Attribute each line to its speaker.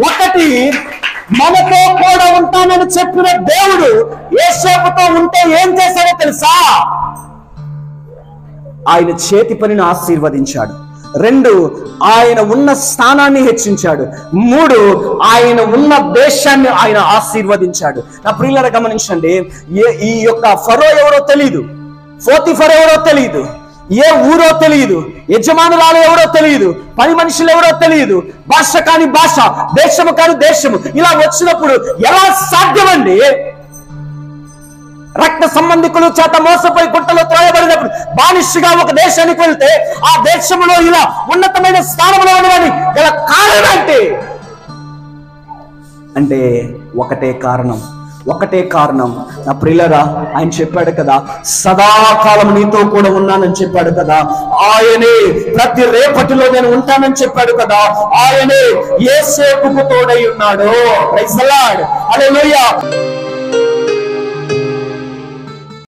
Speaker 1: ఒకటి, మనతో కూడా ఉంటానని చెప్పిన దేవుడు యోసేపుతో ఉంటే ఏం చేశాడో తెలుసా? ఆయన చేతి పనిని ఆశీర్వదించాడు. 2, ఆయన ఉన్న స్థానాన్ని హెచ్చించాడు. 3, ఆయన ఉన్న దేశాన్ని ఆయన ఆశీర్వదించాడు. నా ప్రియులారా గమనించండి, ఈ యొక్క ఫరో ఎవరో తెలియదు, పోతీఫర్ ఎవరో తెలియదు, ఏ ఊరో తెలియదు, యజమానురాలు ఎవరో తెలియదు, పని మనుషులు ఎవరో తెలియదు, భాష కాని భాష, దేశము కాని దేశము. ఇలా వచ్చినప్పుడు ఎలా సాధ్యమండి? రక్త సంబంధికులు చేత మోసపోయి గుట్టలో త్రోయబడినప్పుడు బానిసగా ఒక దేశానికి వెళ్తే ఆ దేశంలో ఇలా ఉన్నతమైన స్థానంలో ఉండడానికి గల కారణం ఏంటి అంటే ఒకటే కారణం. నా ప్రియులరా, ఆయన చెప్పాడు కదా, సదాకాలం నీతో కూడా ఉన్నానని చెప్పాడు కదా. ఆయనే ప్రతి రేపటిలో నేను ఉంటానని చెప్పాడు కదా. ఆయనే యోసేపుకు తోడై ఉన్నాడు. Praise the lord. హల్లెలూయా.